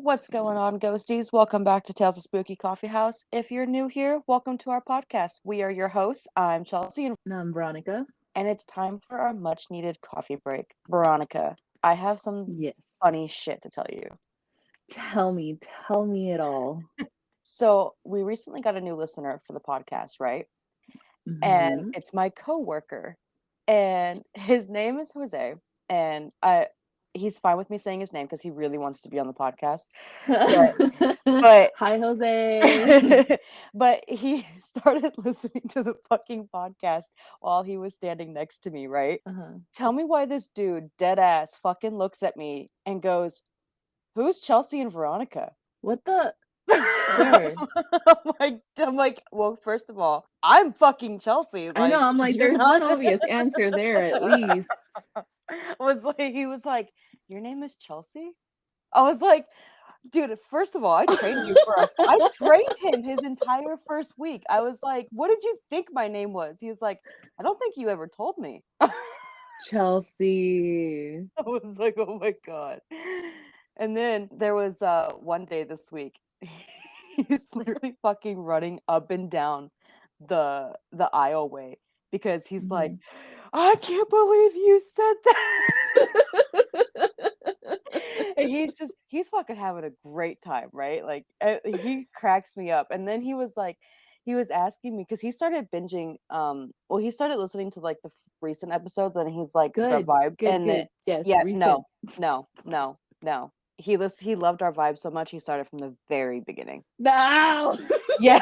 What's going on, ghosties? Welcome back to Tales of Spooky Coffee House. If you're new here, welcome to our podcast. We are your hosts. I'm Chelsea, And I'm Veronica. and it's time for our much needed coffee break. Veronica, I have some Yes. funny shit to tell you. Tell me it all. So, we recently got a new listener for the podcast, right? And Mm-hmm. it's my coworker, and his name is Jose, and he's fine with me saying his name because he really wants to be on the podcast. But but Hi, Jose. but he started listening to the fucking podcast while he was standing next to me, right? Uh-huh. Tell me why this dude, dead ass, fucking looks at me and goes, "Who's Chelsea and Veronica?" What the? Sir. I'm like, well, first of all, I'm fucking Chelsea. I know, Like, I'm like, you're there's one not. obvious answer there at least. He was like, "Your name is Chelsea?" I was like, dude, first of all, I trained him his entire first week. I was like, what did you think my name was? He was like, I don't think you ever told me. I Chelsea. was like, oh my God. And then there was one day this week, he's literally fucking running up and down the aisleway because he's like, Mhm. I can't believe you said that. And he's fucking having a great time, right? Like he cracks me up. And then he was asking me because he started binging well, he started listening to like the recent episodes, and he's like the Good, vibe. good, And then good. Yes, yeah, recent. no, he loved our vibe so much he started from the very beginning. No! Yeah.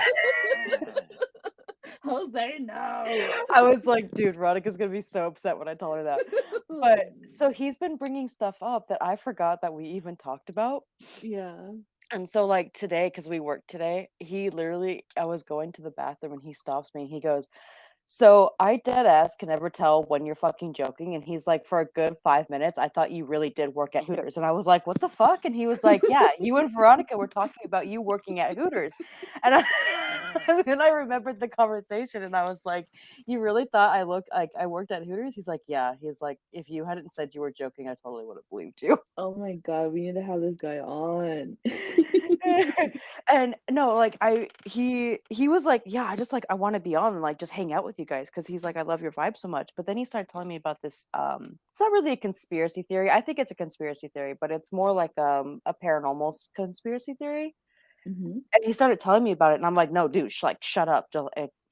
Jose, no. I was like, dude, Veronica's gonna be so upset when I tell her that. But so he's been bringing stuff up that I forgot that we even talked about. Yeah. And so, like today, because we worked today, I was going to the bathroom and he stops me and he goes, so I dead ass can never tell when you're fucking joking. And he's like, for a good 5 minutes, I thought you really did work at Hooters. And I was like, what the fuck? And he was like, yeah, you and Veronica were talking about you working at Hooters. And, and then I remembered the conversation and I was like, you really thought I looked like I worked at Hooters? He's like, yeah. He's like, if you hadn't said you were joking, I totally would have believed you. Oh my god, we need to have this guy on. And no, like he was like, yeah, I just like I want to be on and like just hang out with you guys because he's like, I love your vibe so much. But then he started telling me about this it's not really a conspiracy theory. I think it's a conspiracy theory, but it's more like a paranormal conspiracy theory. Hmm. And he started telling me about it and I'm like, no, dude, like shut up.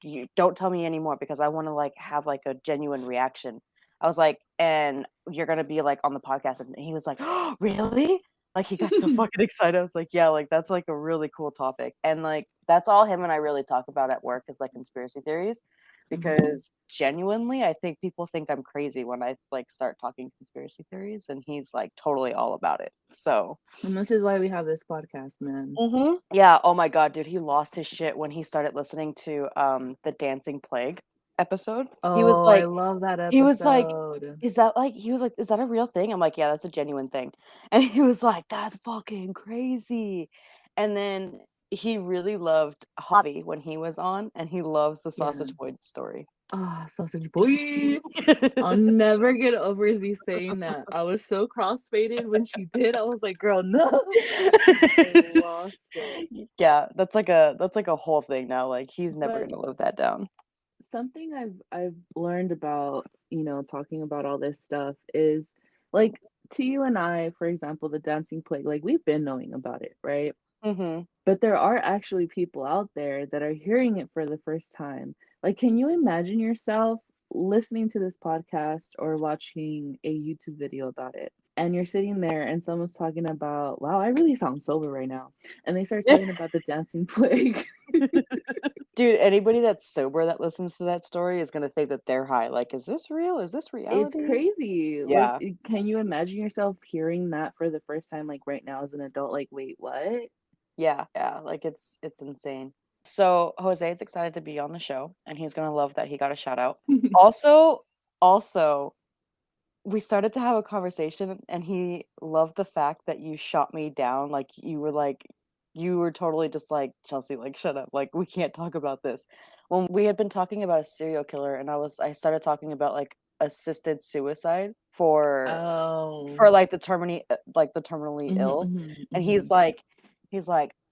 You don't tell me anymore because I want to like have like a genuine reaction. I was like, and you're gonna be like on the podcast, and he was like, oh, really? Like he got so fucking excited. I was like, yeah, like that's like a really cool topic. And like that's all him and I really talk about at work is like conspiracy theories. Hmm. Because genuinely, I think people think I'm crazy when I like start talking conspiracy theories, and he's like totally all about it. So And this is why we have this podcast, man. yeah, oh my god, dude, he lost his shit when he started listening to the Dancing Plague episode. Oh, I love that He was like, episode. "Is that like," he was like, "Is that a real thing?" I'm like, "Yeah, that's a genuine thing." And he was like, "That's fucking crazy." And then he really loved Javi when he was on, and he loves the Yeah. Sausage Boy story. Ah, sausage boy. I'll never get over Z saying that. I was so crossfaded when she did. I was like, girl, no. I lost it. Yeah, that's like a whole thing now. Like he's never But gonna live that down. something I've learned about, talking about all this stuff is like to you and I, for example, the dancing plague, like we've been knowing about it, right? Mhm. But there are actually people out there that are hearing it for the first time. Like, can you imagine yourself listening to this podcast or watching a YouTube video about it? And you're sitting there and someone's talking about, wow, I really sound sober right now. And they start talking about the dancing plague. Dude, anybody that's sober that listens to that story is gonna think that they're high. Like, is this real? Is this It's reality? crazy. Like, Yeah. can you imagine yourself hearing that for the first time, like right now as an adult? Like, wait, what? Yeah, yeah, like it's insane. So Jose is excited to be on the show, and he's gonna love that he got a shout out. Also, also, we started to have a conversation, and he loved the fact that you shot me down. Like you were totally just like Chelsea, like shut up, like we can't talk about this. When we had been talking about a serial killer, and I started talking about like assisted suicide for Oh. like the terminally Mhm, ill, mhm, and mhm. he's like,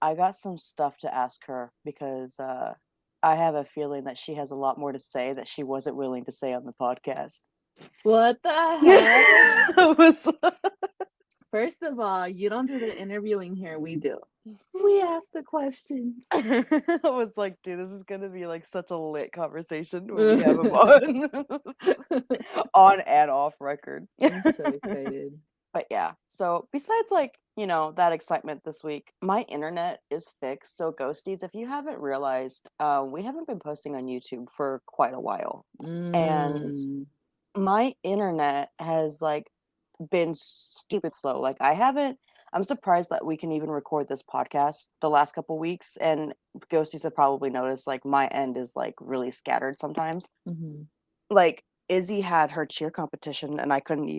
I got some stuff to ask her because I have a feeling that she has a lot more to say that she wasn't willing to say on the podcast. What the heck? I was First of all, you don't do the interviewing here, we do. We ask the questions. I was like, dude, this is gonna be like such a lit conversation when we have him on, on and off record. I'm so excited. But yeah, so besides like, that excitement this week, my internet is fixed. So ghosties, if you haven't realized, we haven't been posting on YouTube for quite a while. And Mm. my internet has like been stupid slow. Like I'm surprised that we can even record this podcast the last couple weeks, and ghosties have probably noticed like my end is like really scattered sometimes. Mhm. Like Izzy had her cheer competition and I couldn't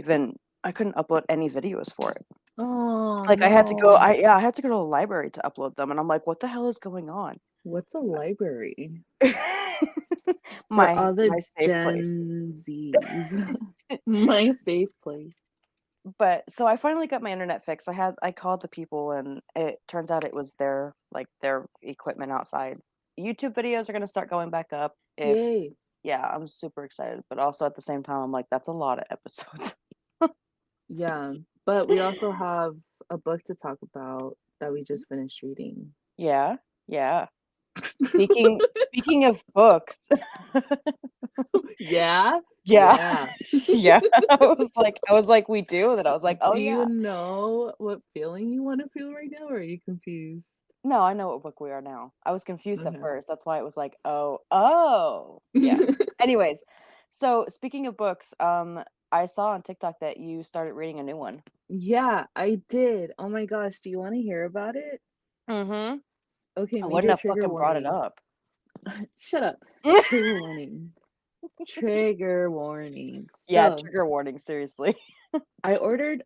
upload any videos for it. Oh Like no. I had to go to the library to upload them, and I'm like, what the hell is going on? What's a library? For my all the my safe place. Gen Zs. My safe place. But so I finally got my internet fixed. I called the people, and it turns out it was their equipment outside. YouTube videos are gonna start going back up if Yay. yeah, I'm super excited, but also at the same time I'm like, that's a lot of episodes. Yeah. But we also have a book to talk about that we just finished reading. Yeah, yeah. Speaking of books. Yeah? Yeah. Yeah. Yeah. I was like, "We do?" And then I was like, "Oh, Do you yeah." know what feeling you want to feel right now, or are you confused? No, I know what book we are now. I was confused at Okay. first. That's why it was like, "Oh." Yeah. Anyways, so speaking of books, I saw on TikTok that you started reading a new one. Yeah, I did. Oh my gosh, do you want to hear about it? Mhm. Okay, I wouldn't major have trigger fucking brought it warning. up. Shut up. Trigger warning. Trigger warning. Yeah, So, trigger warning, seriously. I ordered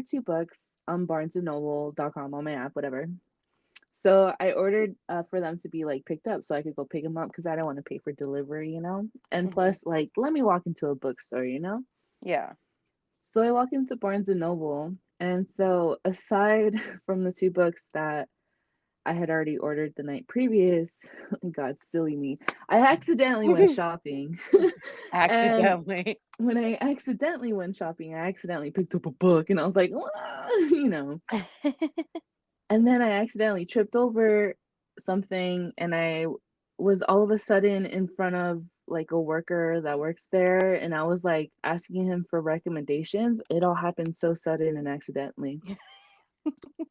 two books on barnesandnoble.com on my app, whatever. So I ordered for them to be like picked up so I could go pick them up because I don't want to pay for delivery, you know? And Mhm. plus, like, let me walk into a bookstore, you know? Yeah. So I walk into Barnes and Noble. And so, aside from the two books that I had already ordered the night previous, God, silly me, I accidentally went shopping. And Accidentally. when I accidentally went shopping, I accidentally picked up a book and I was like, you know. And then I accidentally tripped over something and I was all of a sudden in front of like a worker that works there and I was like asking him for recommendations. It all happened so sudden and accidentally.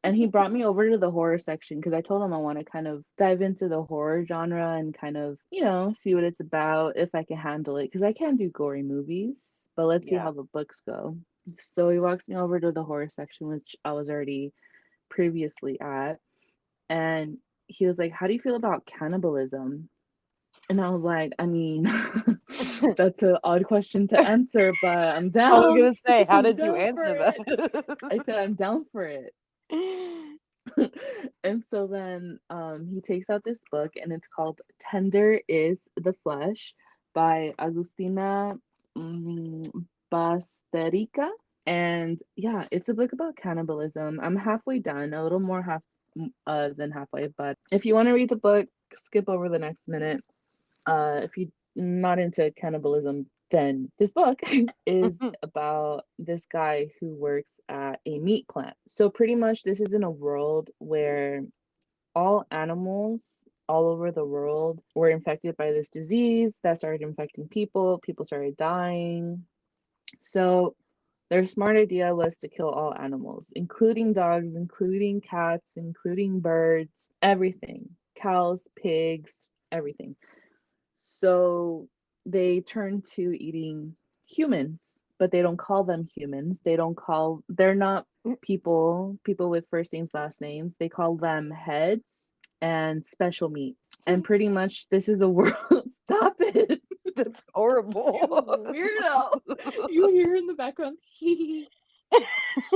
And he brought me over to the horror section because I told him I want to kind of dive into the horror genre and kind of, see what it's about if I can handle it because I can't do gory movies, but let's see Yeah. how the books go. So he walks me over to the horror section, which I was already previously at, and he was like, "How do you feel about cannibalism?" And I was like, I mean, that's an odd question to answer, but I'm I was down. gonna say, how I'm did you down for answer it. that? I said, I'm down for it. And so then he takes out this book and it's called Tender is the Flesh by Agustina Basterica. And yeah, it's a book about cannibalism. I'm halfway done, a little more than halfway, but if you want to read the book, skip over the next minute. If you're not into cannibalism, then this book is about this guy who works at a meat plant. So pretty much this is in a world where all animals all over the world were infected by this disease that started infecting people. People started dying. So their smart idea was to kill all animals, including dogs, including cats, including birds, everything. Cows, pigs, everything. So they turn to eating humans, but they don't call them humans. They're not people with first names, last names. They call them heads and special meat. And pretty much this is a world. Stop it. That's You horrible. weirdo. You hear in the background, hee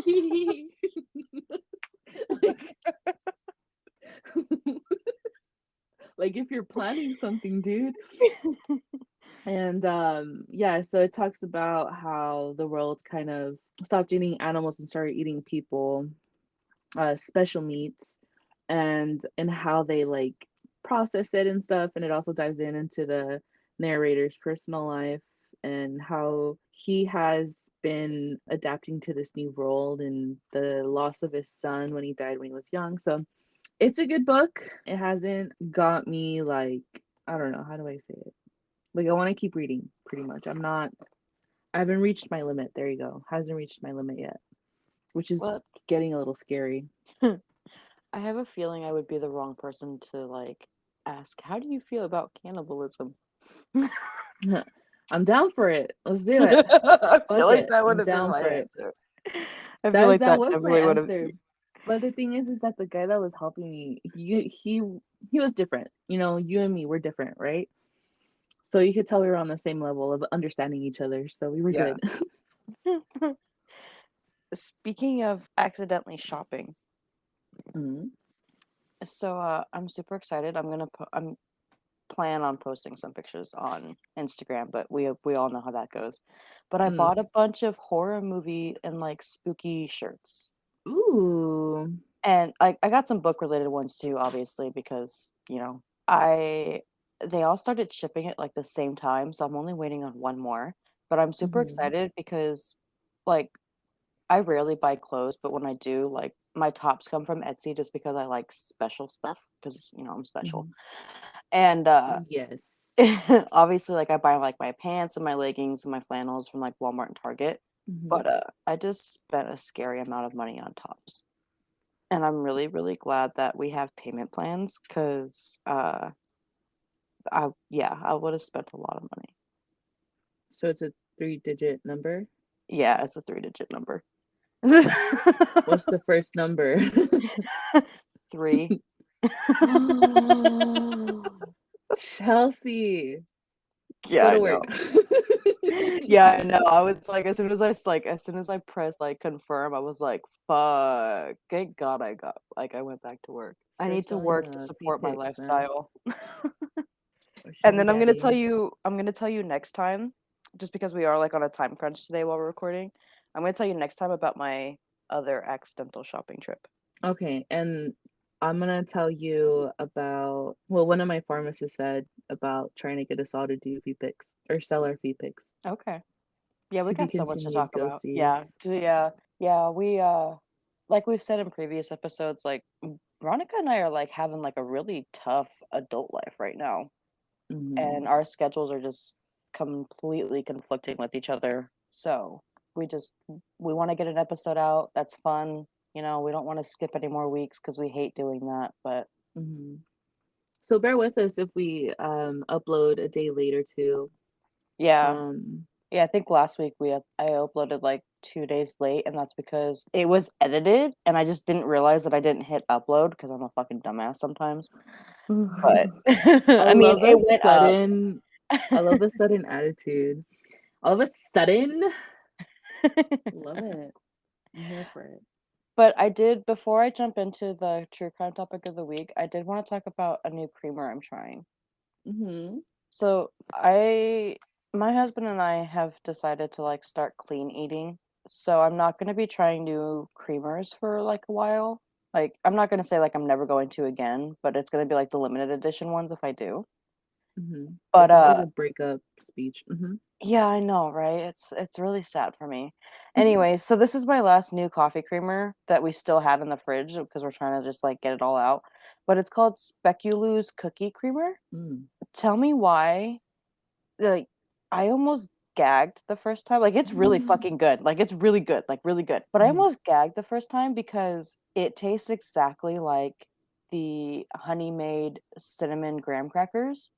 hee. like, like if you're planning something, dude. And yeah, so it talks about how the world kind of stopped eating animals and started eating people, special meats, and how they like process it and stuff. And it also dives into the narrator's personal life and how he has been adapting to this new world and the loss of his son when he died when he was young. So it's a good book. It hasn't got me like, I don't know, how do I say it? Like I want to keep reading pretty much. I haven't reached my limit. There you go. Hasn't reached my limit yet, which is Well, getting a little scary. I have a feeling I would be the wrong person to like ask, how do you feel about cannibalism? I'm down for it. Let's do it. I feel Fuck like it. that would I'm have been down my for it. answer. I feel That like that that was my definitely would have. answer. But the thing is that the guy that was helping me, he was different. You know, you and me, we're different, right? So you could tell we were on the same level of understanding each other. So we were Yeah. good. Speaking of accidentally shopping, Mhm. so I'm super excited. I'm plan on posting some pictures on Instagram, but we all know how that goes. But I Mm. bought a bunch of horror movie and like spooky shirts. Ooh. And I got some book related ones too, obviously, because, I they all started shipping at like the same time, so I'm only waiting on one more. But I'm super Mhm. excited because like I rarely buy clothes, but when I do, like my tops come from Etsy just because I like special stuff because, I'm special. Mhm. And Yes. obviously like I buy like my pants and my leggings and my flannels from like Walmart and Target. Mhm. But I just spent a scary amount of money on tops. And I'm really, really glad that we have payment plans because I would have spent a lot of money. So it's a three-digit number. Yeah, it's a three-digit number. What's the first number? Three. Chelsea, Yeah, go I to know. work. Yeah, I know. I was like, as soon as I pressed like confirm, I was like, fuck. Thank God I went back to work. I For need to selling work to the feet support my pics, man. lifestyle. Or And sugar then daddy. I'm gonna tell you next time, just because we are like on a time crunch today while we're recording. I'm gonna tell you next time about my other accidental shopping trip. Okay, and I'm gonna tell you about, well, one of my pharmacists said about trying to get us all to do feet pics or sell our feet pics. Okay. Yeah, we To be got so much to continued, talk about. ghosties. Yeah, we like we've said in previous episodes, like Veronica and I are like having like a really tough adult life right now. Mm-hmm. And our schedules are just completely conflicting with each other. So we just we want to get an episode out that's fun. We don't want to skip any more weeks because we hate doing that. But Mm-hmm. So bear with us if we upload a day later too. yeah, Um, yeah, I think last week I uploaded like 2 days late, and that's because it was edited, and I just didn't realize that I didn't hit upload because I'm a fucking dumbass sometimes. But I I mean, love it the went up. sudden, I love the sudden attitude. All of a sudden, love it. I'm here for it. But I did, before I jump into the true crime topic of the week, I did want to talk about a new creamer I'm trying. Mm-hmm. So my husband and I have decided to like start clean eating. So I'm not going to be trying new creamers for like a while. Like I'm not going to say like I'm never going to again, but it's going to be like the limited edition ones if I do. Mm-hmm. That But sounds like a breakup speech. Mm-hmm. yeah, I know, right? It's really sad for me. Anyway, so this is my last new coffee creamer that we still had in the fridge because we're trying to just like get it all out. But it's called Speculoos Cookie Creamer. Mm. Tell me why, like, I almost gagged the first time. Like it's really Mm. fucking good. Like it's really good, like really good. But I Mm-hmm. almost gagged the first time because it tastes exactly like the Honey Made cinnamon graham crackers.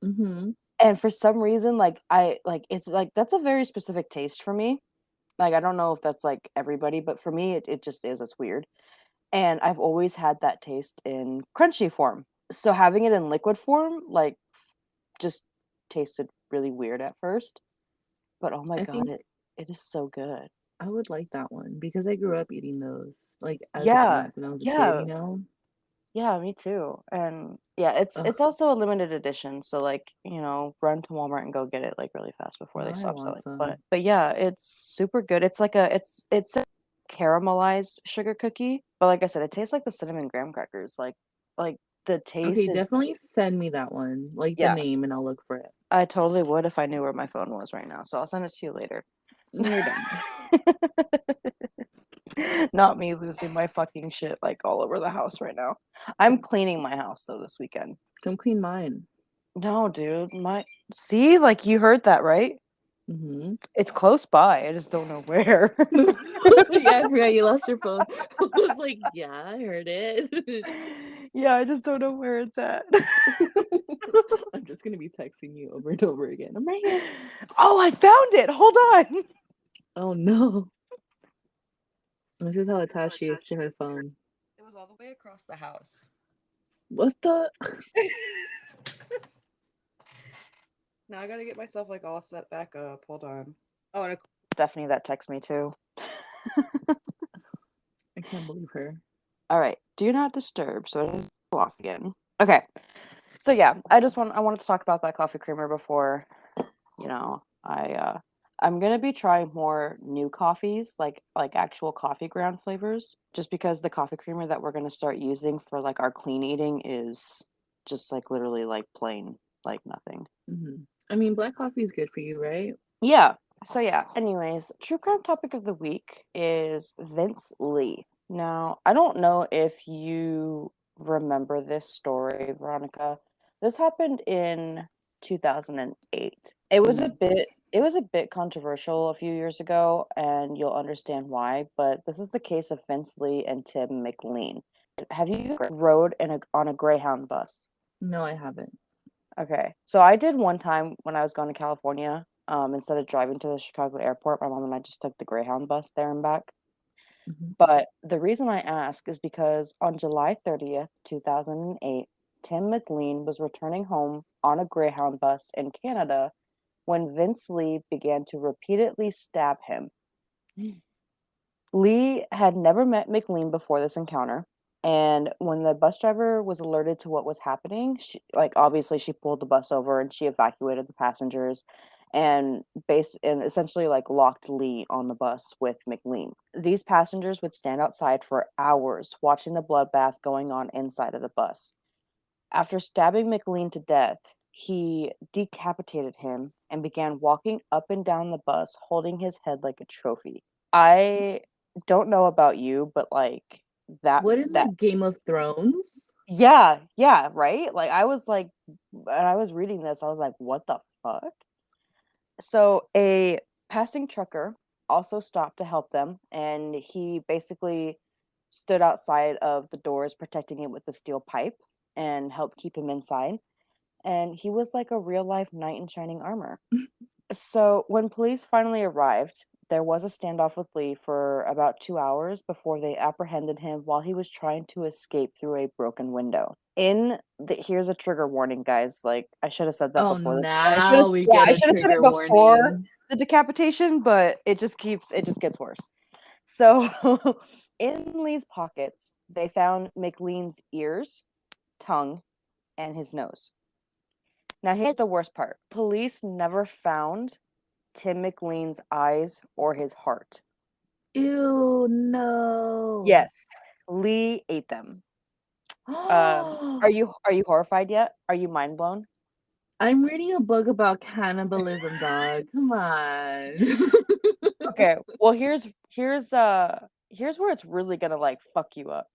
Mm-hmm. And for some reason, like I like it's like that's a very specific taste for me. Like I don't know if that's like everybody, but for me it just is. It's weird. And I've always had that taste in crunchy form. So having it in liquid form, like just tasted really weird at first. But oh my I god, think it is so good. I would like that one because I grew up eating those like as a Yeah. snack when I was a kid, Yeah. you know? Yeah, me too. And yeah, it's Ugh, also a limited edition, so like, run to Walmart and go get it like really fast before they now I stop want selling. But some. but yeah, it's super good. It's a caramelized sugar cookie, but like I said, it tastes like the cinnamon graham crackers. Like the Okay, taste is definitely send me that one, like the yeah, name, and I'll look for it. I totally would if I knew where my phone was right now. So I'll send it to you later. You're done. Not me losing my fucking shit like all over the house right now. I'm cleaning my house though this weekend. Come clean mine. No, dude, my see, like you heard that, right? Mm-hmm. It's close by. I just don't know where. Yeah, I forgot you lost your phone. I was like, yeah, I heard it. Yeah, I just don't know where it's at. I'm just gonna be texting you over and over again. I'm right here. Oh, I found it. Hold on. Oh no. This is how attached she is to her phone. It was all the way across the house. What the? Now I gotta get myself like all set back up. Hold on. Oh, and Stephanie that texted me too. I can't believe her. All right. Do not disturb. So it is off again. Okay. So yeah, I wanted to talk about that coffee creamer before, I'm gonna be trying more new coffees, like actual coffee ground flavors, just because the coffee creamer that we're gonna start using for like our clean eating is just like literally like plain, like nothing. Hmm. I mean, black coffee is good for you, right? Yeah. So yeah, anyways, true crime topic of the week is Vince Lee. Now, I don't know if you remember this story, Veronica. This happened in 2008. Mm. It was a bit controversial a few years ago, and you'll understand why, but this is the case of Vince Lee and Tim McLean. Have you ever rode on a Greyhound bus? No, I haven't. Okay. So I did one time when I was going to California. Instead of driving to the Chicago airport, my mom and I just took the Greyhound bus there and back. Hmm. But the reason I ask is because on July 30th, 2008, Tim McLean was returning home on a Greyhound bus in Canada when Vince Lee began to repeatedly stab him. Lee had never met McLean before this encounter, and when the bus driver was alerted to what was happening, obviously she pulled the bus over and she evacuated the passengers and essentially like locked Lee on the bus with McLean. These passengers would stand outside for hours watching the bloodbath going on inside of the bus. After stabbing McLean to death, he decapitated him and began walking up and down the bus holding his head like a trophy. I don't know about you, but like that What in that like Game of Thrones? yeah, yeah, right? Like I was like when I was reading this, I was like, what the fuck? So a passing trucker also stopped to help them, and he basically stood outside of the doors protecting it with the steel pipe and helped keep him inside. And he was like a real life knight in shining armor. So when police finally arrived, there was a standoff with Lee for about 2 hours before they apprehended him while he was trying to escape through a broken window. Here's a trigger warning, guys. Like I should have said that Oh, before. now we get I a should have said it trigger before warning. the decapitation, but it just gets worse. So in Lee's pockets, they found McLean's ears, tongue, and his nose. Now, here's the worst part. Police never found Tim McLean's eyes or his heart. Ew, no. Yes, Lee ate them. Are you horrified yet? Are you mind blown? I'm reading a book about cannibalism, dog. Come on. Okay, well here's where it's really gonna like fuck you up.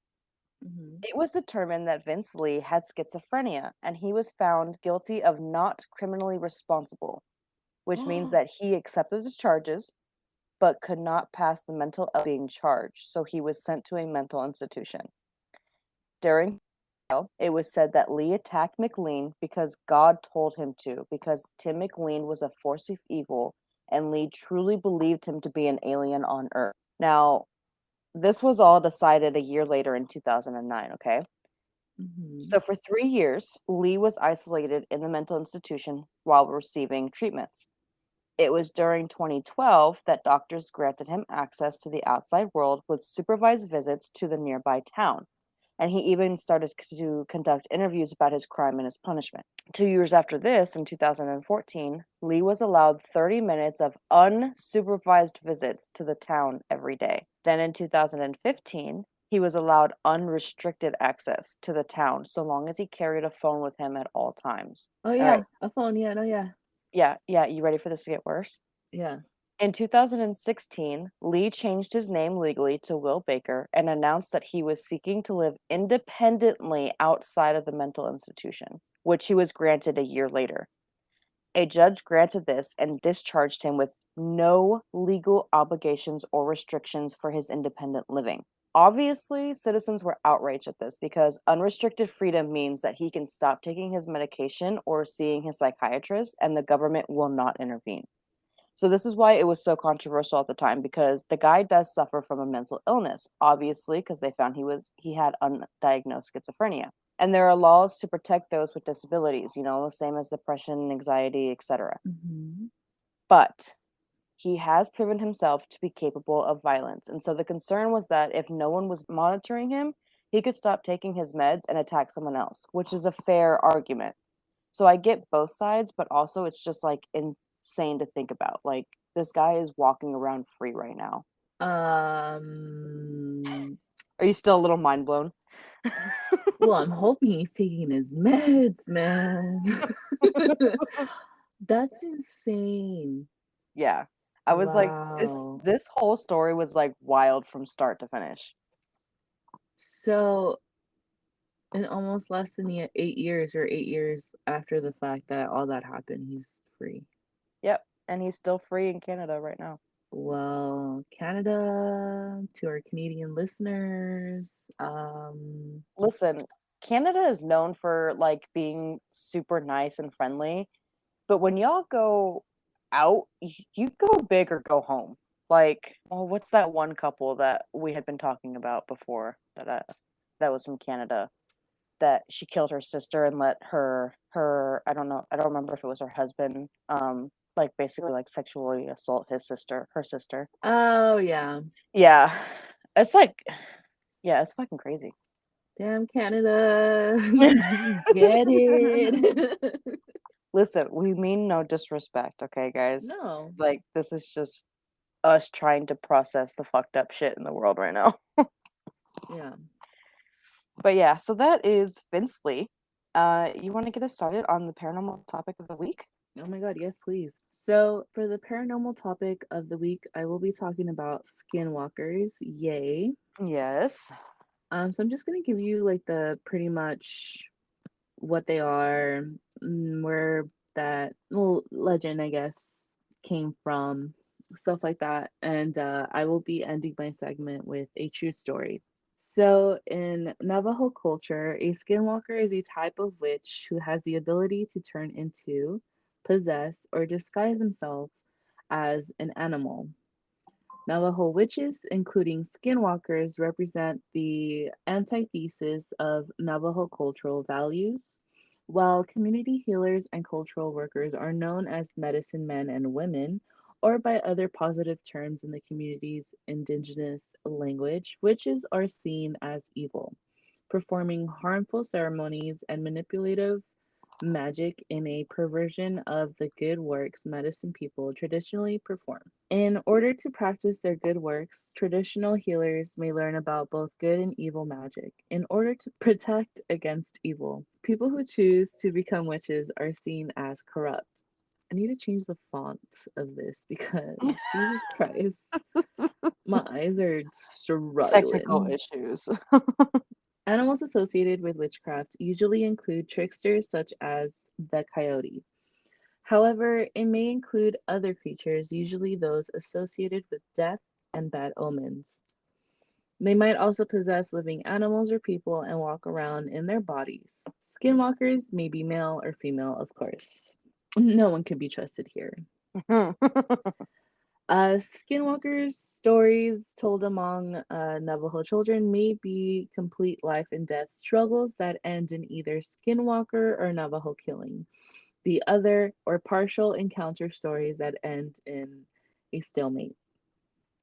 Mhm. It was determined that Vince Lee had schizophrenia, and he was found guilty of not criminally responsible, which means that he accepted the charges but could not pass the mental being charged, so he was sent to a mental institution. During trial, it was said that Lee attacked McLean because God told him to, because Tim McLean was a force of evil, and Lee truly believed him to be an alien on Earth. Now, this was all decided a year later in 2009, okay? Mhm. So for 3 years, Lee was isolated in the mental institution while receiving treatments. It was during 2012 that doctors granted him access to the outside world with supervised visits to the nearby town. And he even started to conduct interviews about his crime and his punishment. 2 years after this, in 2014, Lee was allowed 30 minutes of unsupervised visits to the town every day. Then in 2015, he was allowed unrestricted access to the town so long as he carried a phone with him at all times. Oh All right. yeah, a phone. Yeah, no, yeah, Yeah, you ready for this to get worse? yeah. In 2016, Lee changed his name legally to Will Baker and announced that he was seeking to live independently outside of the mental institution, which he was granted a year later. A judge granted this and discharged him with no legal obligations or restrictions for his independent living. Obviously, citizens were outraged at this because unrestricted freedom means that he can stop taking his medication or seeing his psychiatrist and the government will not intervene. So this is why it was so controversial at the time, because the guy does suffer from a mental illness, obviously, because they found he had undiagnosed schizophrenia. And there are laws to protect those with disabilities, the same as depression, anxiety, etc. Mm-hmm. But he has proven himself to be capable of violence. And so the concern was that if no one was monitoring him, he could stop taking his meds and attack someone else, which is a fair argument. So I get both sides, but also it's just like insane to think about. Like this guy is walking around free right now. Um. Are you still a little mind blown? Well, I'm hoping he's taking his meds, man. That's insane. Yeah. I was like this Wow. this whole story was like wild from start to finish. So, in almost less than 8 years or 8 years after the fact that all that happened, he's free. Yep. And he's still free in Canada right now. Well, Canada, to our Canadian listeners, Listen, Canada is known for like being super nice and friendly, but when y'all go out, you go big or go home. Like, oh, what's that one couple that we had been talking about before that was from Canada that she killed her sister and let her I don't know, I don't remember if it was her husband like basically like sexually assault her sister. oh yeah. Yeah. It's like yeah, it's fucking crazy. Damn Canada. Get it. Listen, we mean no disrespect, okay, guys? No. Like, this is just us trying to process the fucked up shit in the world right now. Yeah. But yeah, so that is Vince Lee. You want to get us started on the paranormal topic of the week? Oh my god, yes, please. So, for the paranormal topic of the week, I will be talking about skinwalkers. Yay. Yes. So I'm just gonna give you like the pretty much what they are, where that well legend, I guess, came from, stuff like that. And I will be ending my segment with a true story. So, in Navajo culture, a skinwalker is a type of witch who has the ability to turn into, possess, or disguise himself as an animal. Navajo witches, including skinwalkers, represent the antithesis of Navajo cultural values, while community healers and cultural workers are known as medicine men and women, or by other positive terms in the community's indigenous language. Witches are seen as evil, performing harmful ceremonies and manipulative magic in a perversion of the good works medicine people traditionally perform. In order to practice their good works, traditional healers may learn about both good and evil magic. In order to protect against evil, people who choose to become witches are seen as corrupt. I need to change the font of this because Jesus Christ, my eyes are Technical struggling. issues. Animals associated with witchcraft usually include tricksters such as the coyote. However, it may include other creatures, usually those associated with death and bad omens. They might also possess living animals or people and walk around in their bodies. Skinwalkers may be male or female, of course. No one can be trusted here. Skinwalkers' stories told among Navajo children may be complete life and death struggles that end in either skinwalker or Navajo killing. The other or partial encounter stories that end in a stalemate.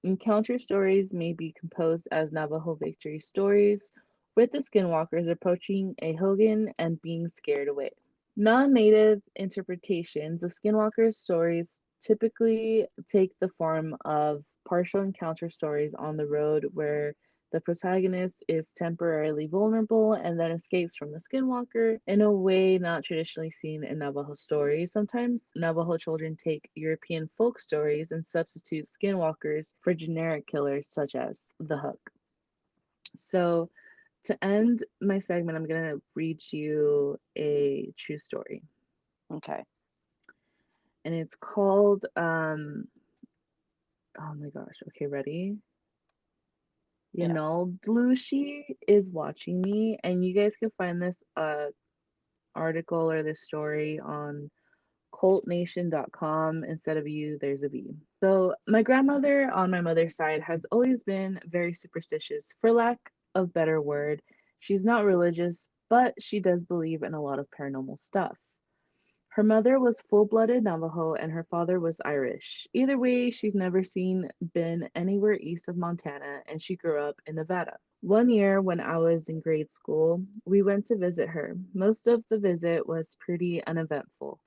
Encounter stories may be composed as Navajo victory stories, with the skinwalkers approaching a Hogan and being scared away. Non-native interpretations of skinwalkers stories typically take the form of partial encounter stories on the road where the protagonist is temporarily vulnerable and then escapes from the skinwalker in a way not traditionally seen in Navajo stories. Sometimes Navajo children take European folk stories and substitute skinwalkers for generic killers such as the Hook. So, to end my segment, I'm going to read you a true story. Okay. And it's called, oh my gosh, okay, ready? You Yeah. know, Blueshy is watching me, and you guys can find this article or this story on cultnation.com. Instead of you, there's a V. So, my grandmother on my mother's side has always been very superstitious, for lack of better word. She's not religious, but she does believe in a lot of paranormal stuff. Her mother was full-blooded Navajo and her father was Irish. Either way, she's never been anywhere east of Montana and she grew up in Nevada. One year when I was in grade school, we went to visit her. Most of the visit was pretty uneventful.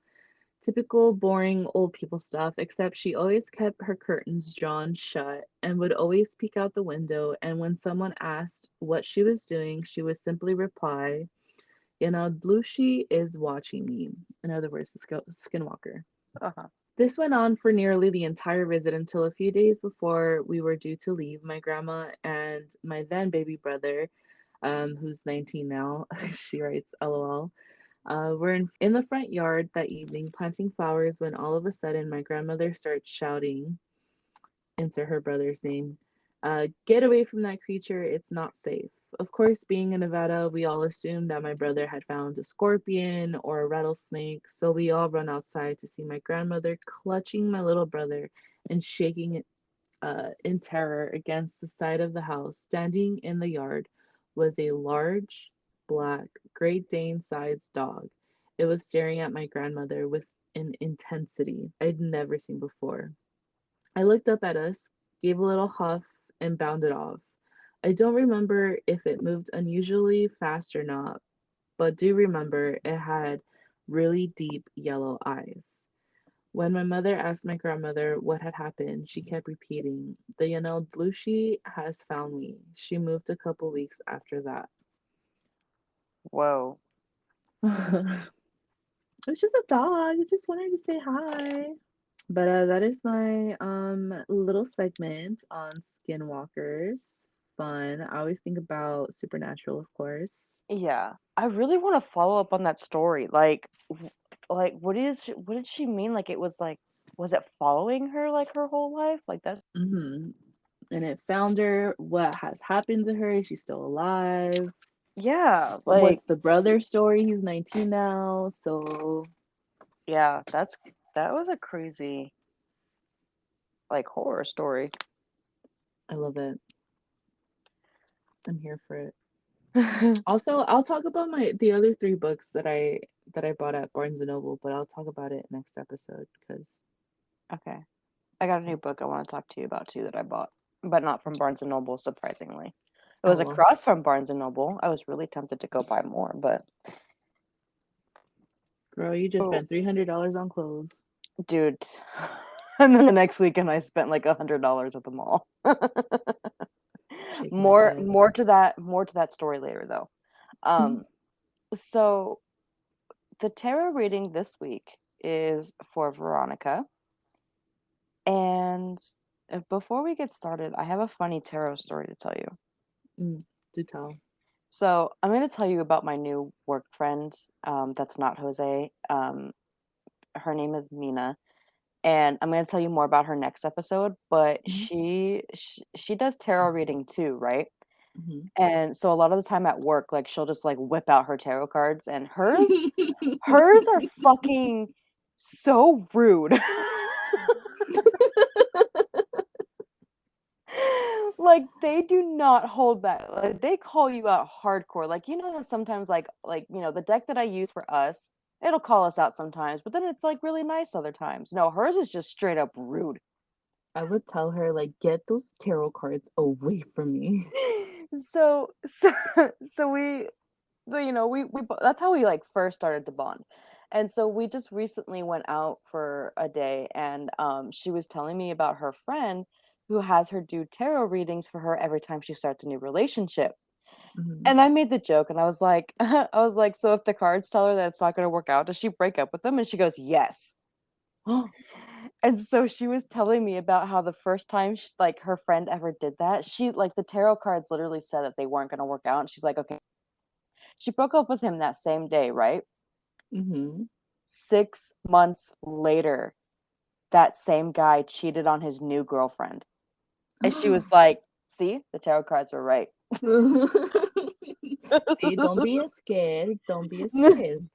Typical boring old people stuff, except she always kept her curtains drawn shut and would always peek out the window. And when someone asked what she was doing, she would simply reply, you know, Blueshy is watching me. In other words, the skinwalker. Uh-huh. This went on for nearly the entire visit until a few days before we were due to leave. My grandma and my then baby brother, who's 19 now, she writes, LOL, we're in the front yard that evening planting flowers when all of a sudden my grandmother starts shouting into her brother's name. Get away from that creature, it's not safe. Of course, being in Nevada, we all assumed that my brother had found a scorpion or a rattlesnake, so we all run outside to see my grandmother clutching my little brother and shaking in terror against the side of the house. Standing in the yard was a large, black, Great Dane sized dog. It was staring at my grandmother with an intensity I'd never seen before. I looked up at us, gave a little huff, and bounded off. I don't remember if it moved unusually fast or not, but do remember it had really deep yellow eyes. When my mother asked my grandmother what had happened, she kept repeating, the Yanel Blushi has found me. She moved a couple weeks after that. Whoa. It's just a dog. I just wanted to say hi. But that is my little segment on skinwalkers. Fun. I always think about supernatural, of course. Yeah. I really want to follow up on that story. Like what did she mean? Like it was like was it following her like her whole life? Like that's Hmm. And it found her. What has happened to her? Is she still alive? yeah, like What's the brother story? He's 19 now, so yeah, that was a crazy like horror story. I love it. I'm here for it. Also, I'll talk about the other three books that I bought at Barnes and Noble, but I'll talk about it next episode because Okay. I got a new book I want to talk to you about too that I bought, but not from Barnes and Noble, surprisingly. It was LOL. across from Barnes and Noble. I was really tempted to go buy more, but Girl, you just oh, spent $300 on clothes. dude. And then the next weekend I spent like $100 at the mall. Shaking my more head. more to that story later though. Um so the tarot reading this week is for Veronica. And before we get started, I have a funny tarot story to tell you. Do tell. So I'm going to tell you about my new work friend. That's not Jose. Her name is Mina, and I'm going to tell you more about her next episode. But Hmm. she does tarot reading too, right? Hmm. And so a lot of the time at work, like she'll just like whip out her tarot cards, and hers are fucking so rude. Like they do not hold back. Like they call you out hardcore. Like you know how sometimes like you know the deck that I use for us, it'll call us out sometimes, but then it's like really nice other times. No, hers is just straight up rude. I would tell her, like, get those tarot cards away from me. So so that's how we like first started to bond. And so we just recently went out for a day, and she was telling me about her friend who has her do tarot readings for her every time she starts a new relationship. Mhm. And I made the joke and I was like I was like, so if the cards tell her that it's not going to work out, does she break up with them? And she goes, yes. Oh. And so she was telling me about how the first time like her friend ever did that, she like the tarot cards literally said that they weren't going to work out, and she's like, okay. She broke up with him that same day, right? Mhm. 6 months later, that same guy cheated on his new girlfriend. And she was like, "See, the tarot cards were right." See, don't be scared. Don't be scared.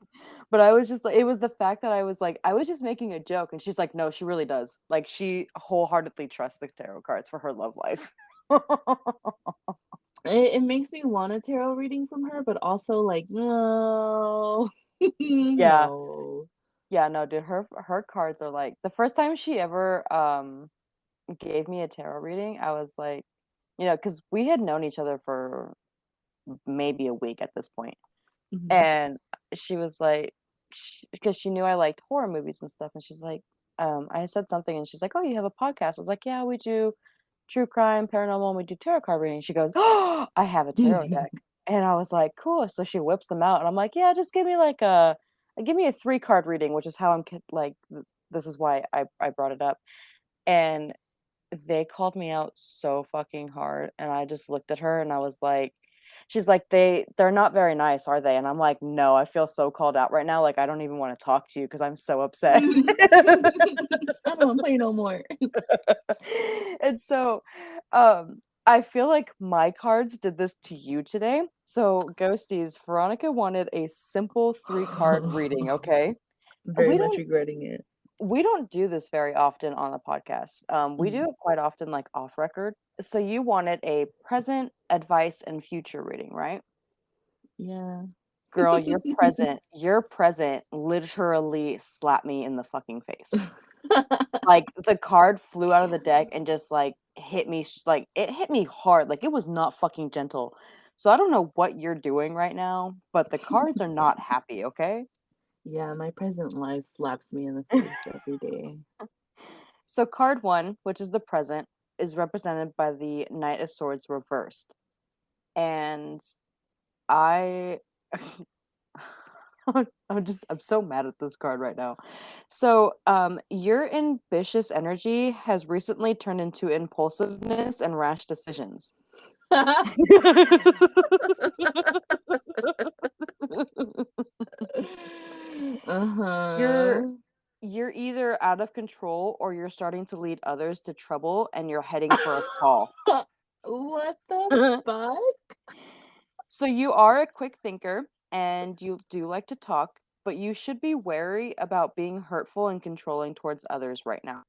But I was just like, it was the fact that I was like, I was just making a joke, and she's like, "No, she really does." Like, she wholeheartedly trusts the tarot cards for her love life. It makes me want a tarot reading from her, but also like, no, Yeah. no. Yeah, no, dude, her cards are like the first time she ever gave me a tarot reading, I was like, because we had known each other for maybe a week at this point. Mhm. And she was like, because she knew I liked horror movies and stuff, and she's like, I said something, and she's like, "Oh, you have a podcast?" I was like, "Yeah, we do true crime, paranormal, and we do tarot card reading." She goes, "Oh, I have a tarot deck," and I was like, "Cool." So she whips them out, and I'm like, "Yeah, just give me a 3 card reading," which is how like, this is why I brought it up, and they called me out so fucking hard, and I just looked at her and I was like, she's like, "They're not very nice, are they?" And I'm like, "No, I feel so called out right now, like, I don't even wanna talk to you because 'cause I'm so upset." I don't want to play no more. And so, I feel like my cards did this to you today. So, ghosties, Veronica wanted a simple 3-card reading, okay? Very We much don't regretting it. we don't do this very often on the podcast. We do Mhm. it quite often, like off record. So you wanted a present, advice, and future reading, right? Yeah. Girl, your present literally slapped me in the fucking face. Like the card flew out of the deck and just like hit me, like it hit me hard. Like it was not fucking gentle. So I don't know what you're doing right now, but the cards are not happy, okay? Yeah, my present life slaps me in the face every day. So card 1, which is the present, is represented by the Knight of Swords reversed. And I I'm so mad at this card right now. So, your ambitious energy has recently turned into impulsiveness and rash decisions. You're Uh-huh. you're either out of control or you're starting to lead others to trouble and you're heading for a fall. What the fuck? So you are a quick thinker and you do like to talk, but you should be wary about being hurtful and controlling towards others right now.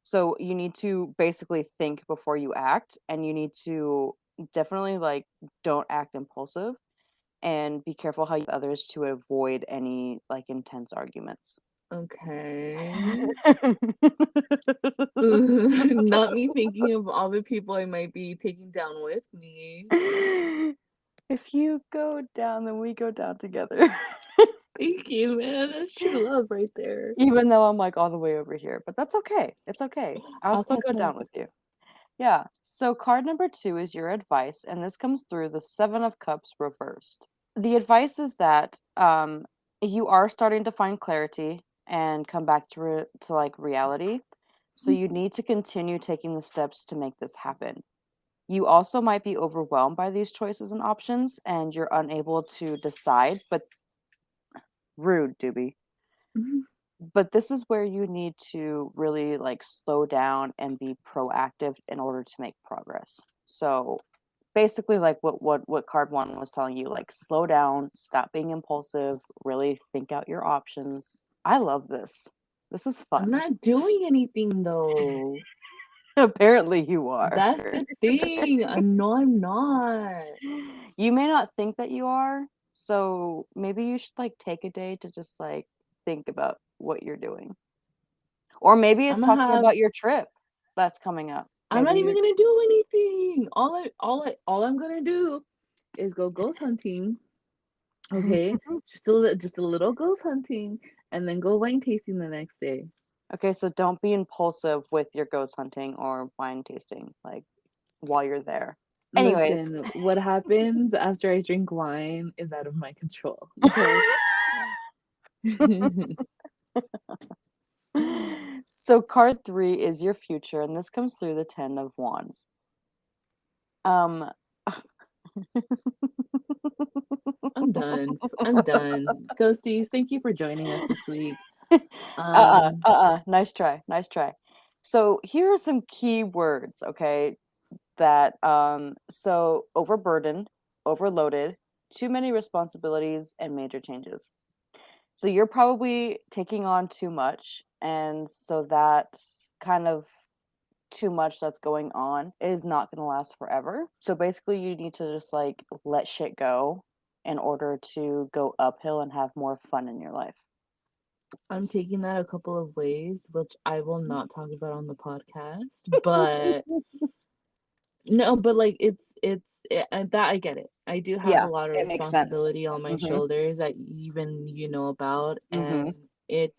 So you need to basically think before you act, and you need to definitely like don't act impulsive, and be careful how you others to avoid any like intense arguments. Okay. Not me thinking of all the people I might be taking down with me. If you go down, then we go down together. Thank you, man. That's true love right there. Even though I'm like all the way over here, but that's okay. It's okay. I'll I'll still go catch up. down with you. Yeah. So card number 2 is your advice, and this comes through the 7 of Cups reversed. The advice is that you are starting to find clarity and come back to like reality. So you need to continue taking the steps to make this happen. You also might be overwhelmed by these choices and options, and you're unable to decide, but rude, Doobie. But this is where you need to really like slow down and be proactive in order to make progress. So basically like what card 1 was telling you, like slow down, stop being impulsive, really think out your options. I love this. This is I'm fun. not doing anything though. Apparently you are. That's the thing. No, I'm not. You may not think that you are, so maybe you should like take a day to just like think about what you're doing. Or maybe it's I'm gonna talking have about your trip that's coming up. I'm Maybe not even you. gonna do anything. All I'm gonna do is go ghost hunting. Okay, just a little ghost hunting, and then go wine tasting the next day. Okay, so don't be impulsive with your ghost hunting or wine tasting, like while you're there. Anyways. Listen, what happens after I drink wine is out of my control. Okay. So card 3 is your future, and this comes through the 10 of wands. Um I'm done. I'm done. Ghosties, thank you for joining us this week. Um, Nice try. Nice try. So here are some key words, okay? That so overburdened, overloaded, too many responsibilities, and major changes. So you're probably taking on too much, and so that kind of too much that's going on is not going to last forever. So basically you need to just like let shit go in order to go uphill and have more fun in your life. I'm taking that a couple of ways, which I will not talk about on the podcast, but no, but like that I get it. I do have a Yeah, lot of it makes sense. responsibility on my Mhm. shoulders that even you know about, Mhm. and it's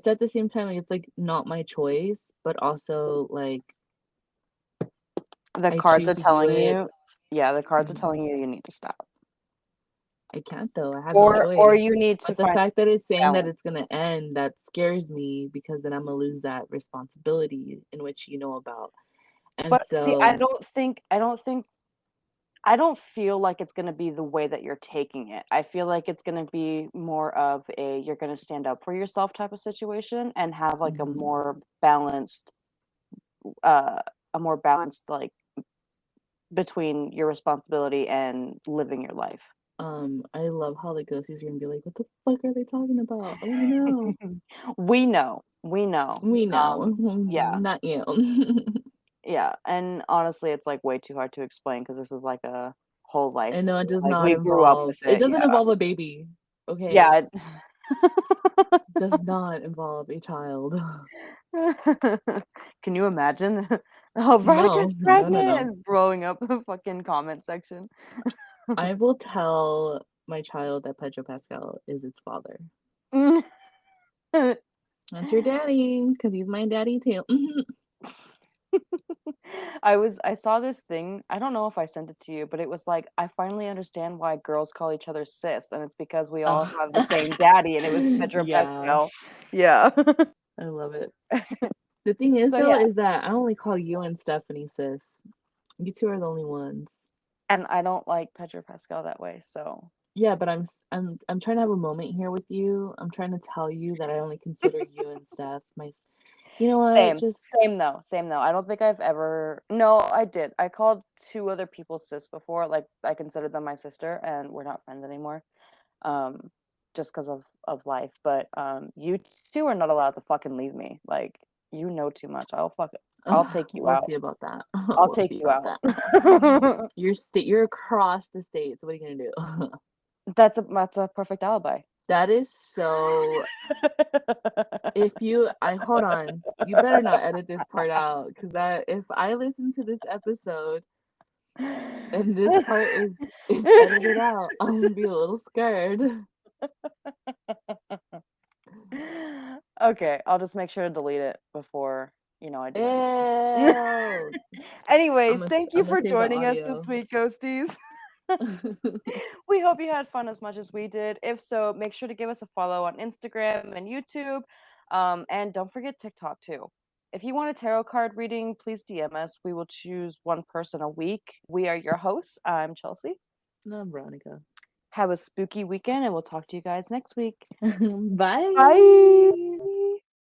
at the same time like it's like not my choice, but also like The I cards are choose to do telling it. you, yeah, the cards are Mhm. telling you you need to stop. I can't though. I have no Or choice. you need to But the find fact that it's saying that it's balance. gonna end, that scares me because then I'm gonna lose that responsibility in which you know about. And But see, I so, don't think I don't feel like it's gonna be the way that you're taking it. I feel like it's gonna be more of a you're gonna stand up for yourself type of situation and have like mhm. uh a more balanced like between your responsibility and living your life. I love how the ghosties are gonna be like, what the fuck are they talking about? I wanna know. We know. We know. We know. Yeah. Not you. Yeah. And honestly, it's like way too hard to explain because this is like a whole life. I know it does Like not we grew up involve with it it. doesn't Yeah. involve a baby. Okay. Yeah. Does not involve a child. Can you imagine? Oh, No, Veronica's no, no, pregnant no. and blowing up the fucking comment section. I will tell my child that Pedro Pascal is its father. That's your daddy, because he's my daddy too. I saw this thing. I don't know if I sent it to you, but it was like I finally understand why girls call each other sis, and it's because we all Oh. have the same daddy, and it was Pedro Yeah, Pascal. Yeah. I love it. The thing is, So though, yeah, is that I only call you and Stephanie sis. You two are the only ones. and I don't like Pedro Pascal that way. So Yeah, but I'm trying to have a moment here with you. I'm trying to tell you that I only consider you and Steph my. You know what? same, Just same though, same though. I don't think I've ever. No, I did. I called two other people sis before. Like I considered them my sister, and we're not friends anymore. Um, just because of life. But you two are not allowed to fucking leave me. Like you know too much. I'll take you we'll out. see about that. I'll We'll take see you about out. that. You're across the state, so what are you gonna do? That's a perfect alibi. That is so. If you, I hold on, you better not edit this part out, because that if I listen to this episode and this part is edited out, I'm gonna be a little scared. Okay, I'll just make sure to delete it before, I do anything. Ew. Anyways, thank you I'm gonna for save the joining us this audio. week, Ghosties. We hope you had fun as much as we did. If so, make sure to give us a follow on Instagram and YouTube. And don't forget TikTok too. If you want a tarot card reading, please DM us. We will choose one person a week. We are your hosts. I'm Chelsea. No, Veronica. Have a spooky weekend, and we'll talk to you guys next week. Bye. Bye.